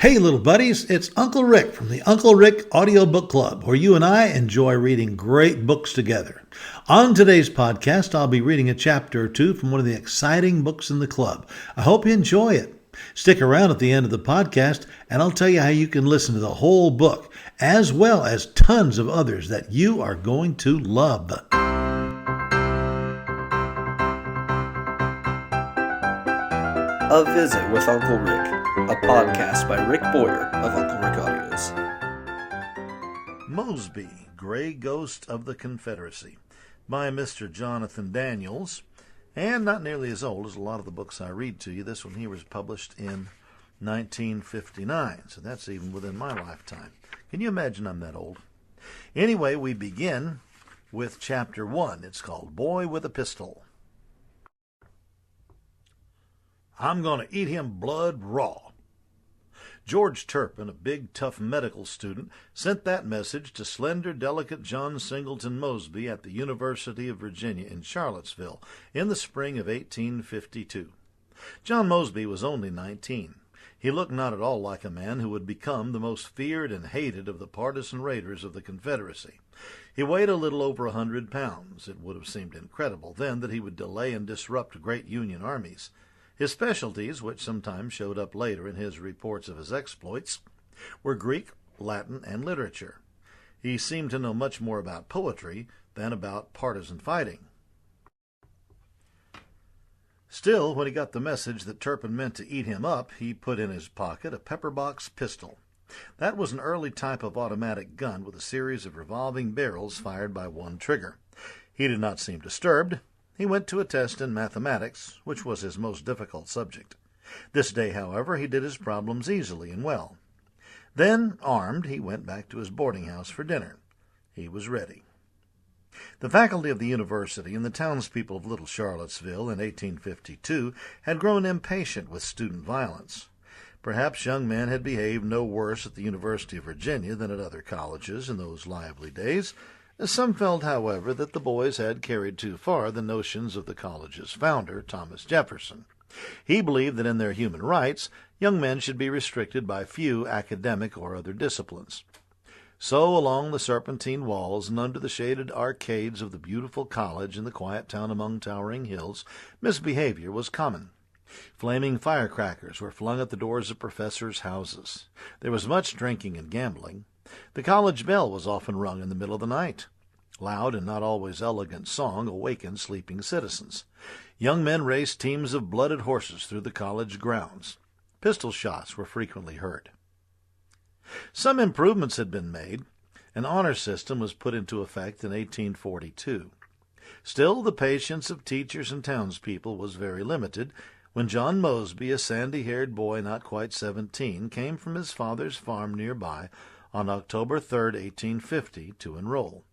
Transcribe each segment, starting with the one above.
Hey, little buddies, it's Uncle Rick from the Uncle Rick Audiobook Club, where you and I enjoy reading great books together. On today's podcast, I'll be reading a chapter or two from one of the exciting books in the club. I hope you enjoy it. Stick around at the end of the podcast, and I'll tell you how you can listen to the whole book, as well as tons of others that you are going to love. A Visit with Uncle Rick, a podcast by Rick Boyer of Uncle Rick Audios. Mosby, Gray Ghost of the Confederacy, by Mr. Jonathan Daniels, and not nearly as old as a lot of the books I read to you. This one here was published in 1959, so that's even within my lifetime. Can you imagine I'm that old? Anyway, we begin with Chapter 1. It's called Boy with a Pistol. I'm going to eat him blood raw. George Turpin, a big, tough medical student, sent that message to slender, delicate John Singleton Mosby at the University of Virginia in Charlottesville in the spring of 1852. John Mosby was only 19. He looked not at all like a man who would become the most feared and hated of the partisan raiders of the Confederacy. He weighed a little over 100 pounds. It would have seemed incredible then that he would delay and disrupt great Union armies. His specialties, which sometimes showed up later in his reports of his exploits, were Greek, Latin, and literature. He seemed to know much more about poetry than about partisan fighting. Still, when he got the message that Turpin meant to eat him up, he put in his pocket a pepper-box pistol. That was an early type of automatic gun with a series of revolving barrels fired by one trigger. He did not seem disturbed. He went to a test in mathematics, which was his most difficult subject. This day, however, he did his problems easily and well. Then, armed, he went back to his boarding house for dinner. He was ready. The faculty of the university and the townspeople of Little Charlottesville in 1852 had grown impatient with student violence. Perhaps young men had behaved no worse at the University of Virginia than at other colleges in those lively days. Some felt, however, that the boys had carried too far the notions of the college's founder, Thomas Jefferson. He believed that in their human rights, young men should be restricted by few academic or other disciplines. So, along the serpentine walls and under the shaded arcades of the beautiful college in the quiet town among towering hills, misbehavior was common. Flaming firecrackers were flung at the doors of professors' houses. There was much drinking and gambling. The college bell was often rung in the middle of the night. Loud and not always elegant song awakened sleeping citizens. Young men raced teams of blooded horses through the college grounds. Pistol shots were frequently heard. Some improvements had been made. An honor system was put into effect in 1842. Still, the patience of teachers and townspeople was very limited when John Mosby, a sandy-haired boy not quite 17, came from his father's farm nearby on October 3, 1850, to enroll.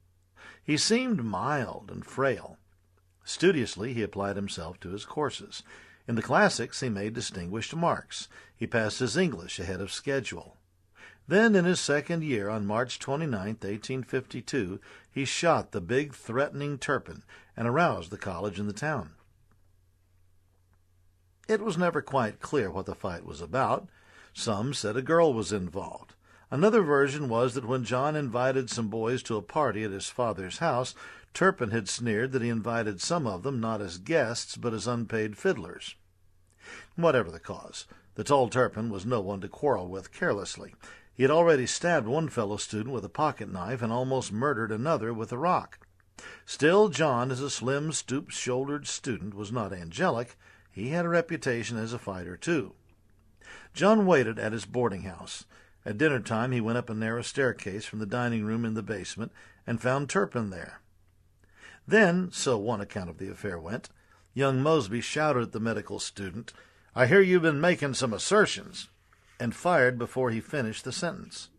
He seemed mild and frail. Studiously he applied himself to his courses. In the classics he made distinguished marks. He passed his English ahead of schedule. Then, in his second year, on March 29, 1852, he shot the big, threatening Turpin and aroused the college and the town. It was never quite clear what the fight was about. Some said a girl was involved. Another version was that when John invited some boys to a party at his father's house, Turpin had sneered that he invited some of them not as guests but as unpaid fiddlers. Whatever the cause, the tall Turpin was no one to quarrel with carelessly. He had already stabbed one fellow student with a pocket-knife and almost murdered another with a rock. Still, John, as a slim, stoop-shouldered student, was not angelic. He had a reputation as a fighter, too. John waited at his boarding house. At dinner time he went up a narrow staircase from the dining room in the basement and found Turpin there. Then, so one account of the affair went, young Mosby shouted at the medical student, "I hear you've been making some assertions," and fired before he finished the sentence.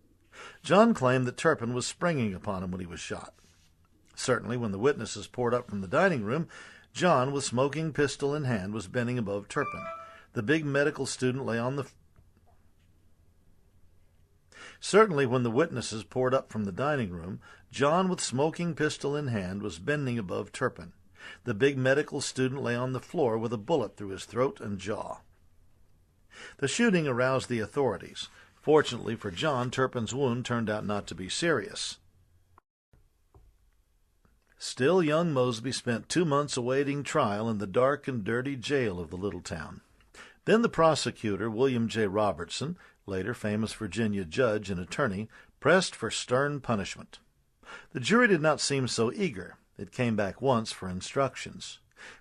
John claimed that Turpin was springing upon him when he was shot. Certainly, when the witnesses poured up from the dining room, John, with smoking pistol in hand, was bending above Turpin. The big medical student lay on the Certainly, when the witnesses poured up from the dining room, John, with smoking pistol in hand, was bending above Turpin. The big medical student lay on the floor with a bullet through his throat and jaw. The shooting aroused the authorities. Fortunately for John, Turpin's wound turned out not to be serious. Still, young Mosby spent 2 months awaiting trial in the dark and dirty jail of the little town. Then the prosecutor, William J. Robertson, later famous Virginia judge and attorney, pressed for stern punishment. The jury did not seem so eager. It came back once for instructions.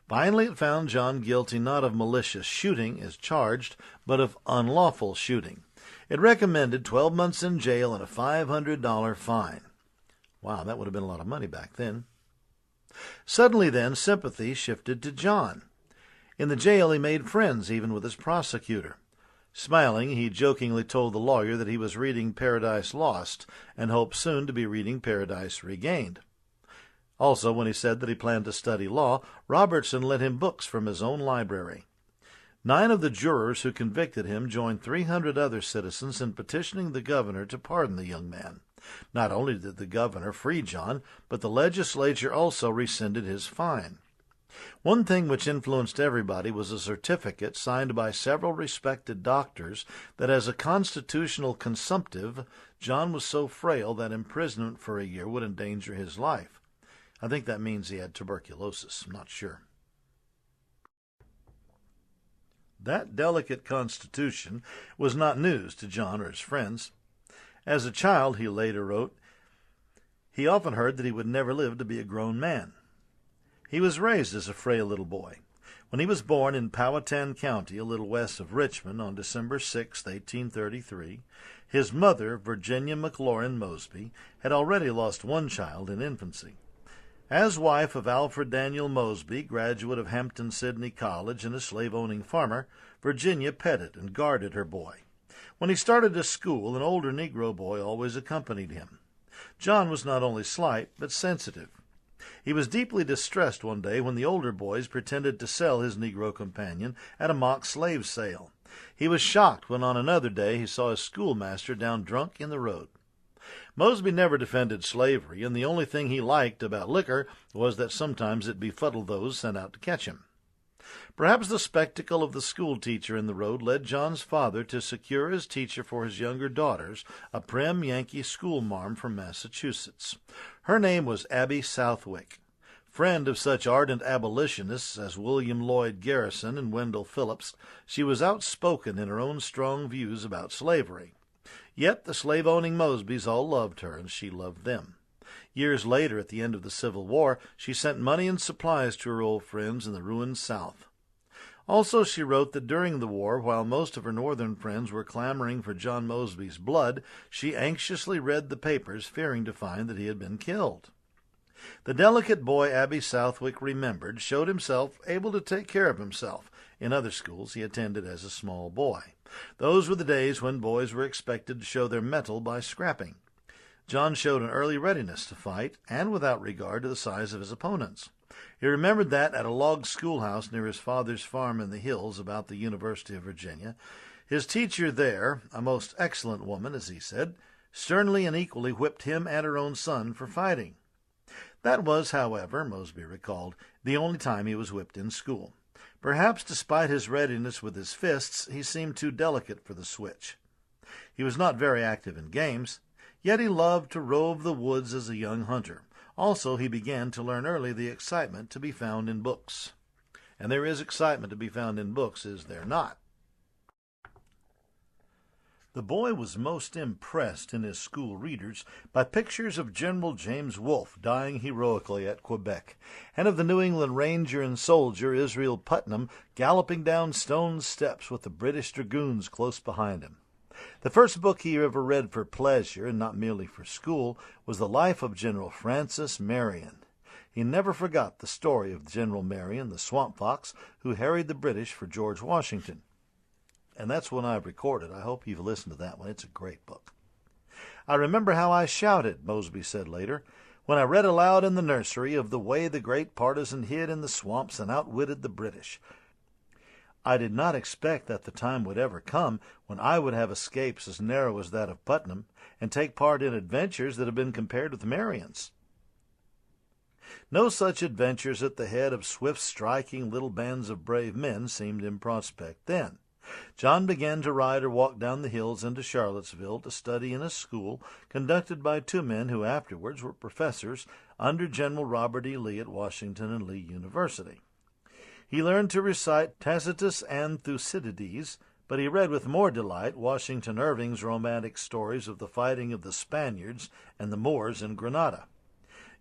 Finally, it found John guilty not of malicious shooting, as charged, but of unlawful shooting. It recommended 12 months in jail and a $500 fine. Wow, that would have been a lot of money back then. Suddenly, then, sympathy shifted to John. In the jail, he made friends, even with his prosecutor. Smiling, he jokingly told the lawyer that he was reading Paradise Lost and hoped soon to be reading Paradise Regained. Also, when he said that he planned to study law, Robertson lent him books from his own library. 9 of the jurors who convicted him joined 300 other citizens in petitioning the governor to pardon the young man. Not only did the governor free John, but the legislature also rescinded his fine. One thing which influenced everybody was a certificate signed by several respected doctors that as a constitutional consumptive, John was so frail that imprisonment for a year would endanger his life. I think that means he had tuberculosis. I'm not sure. That delicate constitution was not news to John or his friends. As a child, he later wrote, he often heard that he would never live to be a grown man. He was raised as a frail little boy. When he was born in Powhatan County, a little west of Richmond, on December 6, 1833, his mother, Virginia McLaurin Mosby, had already lost one child in infancy. As wife of Alfred Daniel Mosby, graduate of Hampton-Sydney College and a slave-owning farmer, Virginia petted and guarded her boy. When he started to school, an older Negro boy always accompanied him. John was not only slight, but sensitive. He was deeply distressed one day when the older boys pretended to sell his Negro companion at a mock slave sale. He was shocked when on another day he saw his schoolmaster down drunk in the road. Mosby never defended slavery, and the only thing he liked about liquor was that sometimes it befuddled those sent out to catch him. Perhaps the spectacle of the schoolteacher in the road led John's father to secure as teacher for his younger daughters a prim Yankee schoolmarm from Massachusetts. Her name was Abby Southwick. Friend of such ardent abolitionists as William Lloyd Garrison and Wendell Phillips, she was outspoken in her own strong views about slavery. Yet the slave-owning Mosbys all loved her, and she loved them. Years later, at the end of the Civil War, she sent money and supplies to her old friends in the ruined South. Also, she wrote that during the war, while most of her northern friends were clamoring for John Mosby's blood, she anxiously read the papers, fearing to find that he had been killed. The delicate boy Abby Southwick remembered showed himself able to take care of himself in other schools he attended as a small boy. Those were the days when boys were expected to show their mettle by scrapping. John showed an early readiness to fight, and without regard to the size of his opponents. He remembered that at a log schoolhouse near his father's farm in the hills about the University of Virginia, his teacher there, a most excellent woman, as he said, sternly and equally whipped him and her own son for fighting. That was, however, Mosby recalled, the only time he was whipped in school. Perhaps despite his readiness with his fists, he seemed too delicate for the switch. He was not very active in games, yet he loved to rove the woods as a young hunter. Also, he began to learn early the excitement to be found in books. And there is excitement to be found in books, is there not? The boy was most impressed in his school readers by pictures of General James Wolfe dying heroically at Quebec, and of the New England ranger and soldier Israel Putnam galloping down stone steps with the British dragoons close behind him. The first book he ever read for pleasure, and not merely for school, was the life of General Francis Marion. He never forgot the story of General Marion, the swamp fox, who harried the British for George Washington. And that's one I've recorded. I hope you've listened to that one. It's a great book. I remember how I shouted, Mosby said later, when I read aloud in the nursery of the way the great partisan hid in the swamps and outwitted the British. I did not expect that the time would ever come when I would have escapes as narrow as that of Putnam and take part in adventures that have been compared with Marion's. No such adventures at the head of swift striking little bands of brave men seemed in prospect then. John began to ride or walk down the hills into Charlottesville to study in a school conducted by two men who afterwards were professors under General Robert E. Lee at Washington and Lee University. He learned to recite Tacitus and Thucydides, but he read with more delight Washington Irving's romantic stories of the fighting of the Spaniards and the Moors in Granada.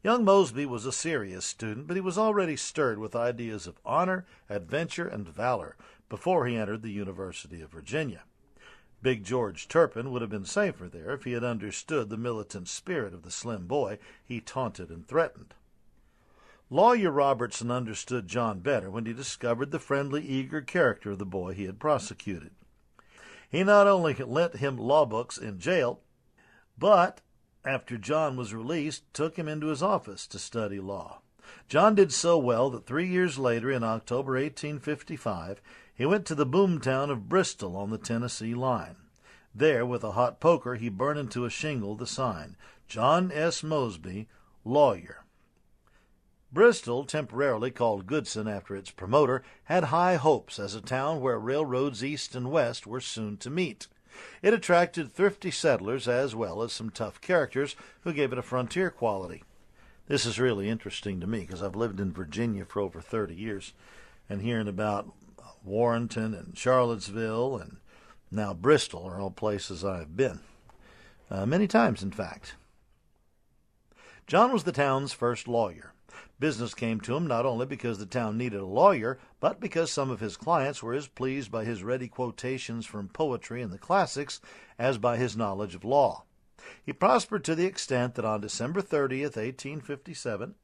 Young Mosby was a serious student, but he was already stirred with ideas of honor, adventure, and valor before he entered the University of Virginia. Big George Turpin would have been safer there if he had understood the militant spirit of the slim boy he taunted and threatened. Lawyer Robertson understood John better when he discovered the friendly, eager character of the boy he had prosecuted. He not only lent him law books in jail, but, after John was released, took him into his office to study law. John did so well that 3 years later, in October 1855, he went to the boomtown of Bristol on the Tennessee line. There, with a hot poker, he burned into a shingle the sign, John S. Mosby, Lawyer. Bristol, temporarily called Goodson after its promoter, had high hopes as a town where railroads east and west were soon to meet. It attracted thrifty settlers as well as some tough characters who gave it a frontier quality. This is really interesting to me because I've lived in Virginia for over 30 years, and hearing about Warrenton and Charlottesville and now Bristol are all places I've been. Many times, in fact. John was the town's first lawyer. Business came to him not only because the town needed a lawyer, but because some of his clients were as pleased by his ready quotations from poetry and the classics as by his knowledge of law. He prospered to the extent that on December 30th, 1857,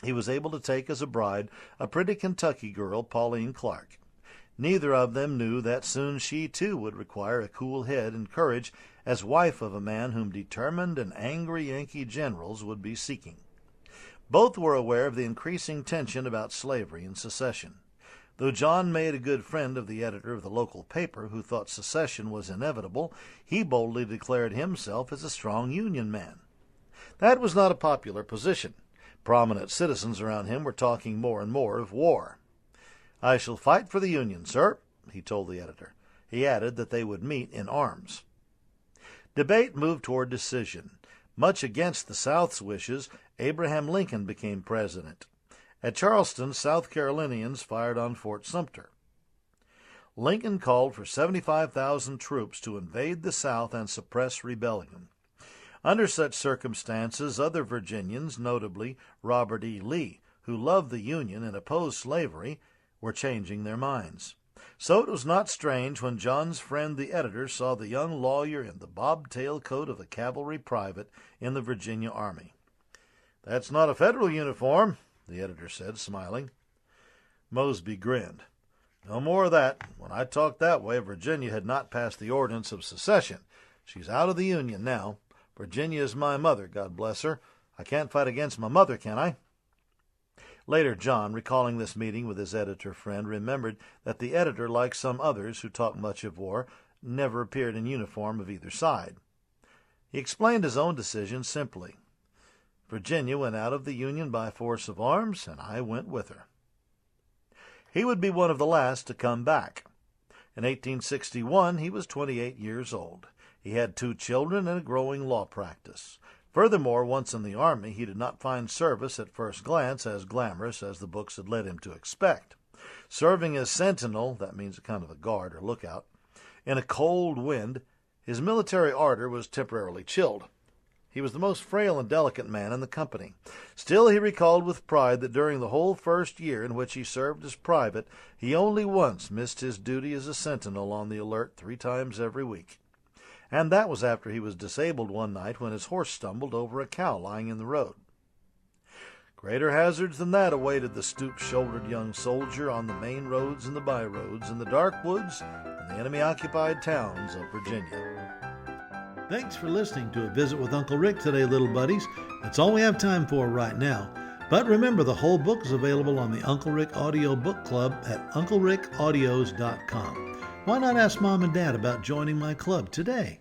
he was able to take as a bride a pretty Kentucky girl, Pauline Clark. Neither of them knew that soon she too would require a cool head and courage as wife of a man whom determined and angry Yankee generals would be seeking. Both were aware of the increasing tension about slavery and secession. Though John made a good friend of the editor of the local paper who thought secession was inevitable, he boldly declared himself as a strong Union man. That was not a popular position. Prominent citizens around him were talking more and more of war. "I shall fight for the Union, sir," he told the editor. He added that they would meet in arms. Debate moved toward decision. Much against the South's wishes, Abraham Lincoln became president. At Charleston, South Carolinians fired on Fort Sumter. Lincoln called for 75,000 troops to invade the South and suppress rebellion. Under such circumstances, other Virginians, notably Robert E. Lee, who loved the Union and opposed slavery, were changing their minds. So it was not strange when John's friend the editor saw the young lawyer in the bobtail coat of a cavalry private in the Virginia Army. "That's not a federal uniform," the editor said, smiling. Mosby grinned. "No more of that. When I talked that way, Virginia had not passed the ordinance of secession. She's out of the Union now. Virginia is my mother, God bless her. I can't fight against my mother, can I?" Later, John, recalling this meeting with his editor friend, remembered that the editor, like some others who talked much of war, never appeared in uniform of either side. He explained his own decision simply. "Virginia went out of the Union by force of arms, and I went with her." He would be one of the last to come back. In 1861, he was 28 years old. He had 2 children and a growing law practice. Furthermore, once in the Army, he did not find service at first glance as glamorous as the books had led him to expect. Serving as sentinel, that means a kind of a guard or lookout, in a cold wind, his military ardor was temporarily chilled. He was the most frail and delicate man in the company. Still, he recalled with pride that during the whole first year in which he served as private, he only once missed his duty as a sentinel on the alert 3 times every week. And that was after he was disabled one night when his horse stumbled over a cow lying in the road. Greater hazards than that awaited the stoop-shouldered young soldier on the main roads and the byroads, in the dark woods and the enemy-occupied towns of Virginia. Thanks for listening to A Visit with Uncle Rick today, little buddies. That's all we have time for right now. But remember, the whole book is available on the Uncle Rick Audio Book Club at unclerickaudios.com. Why not ask Mom and Dad about joining my club today?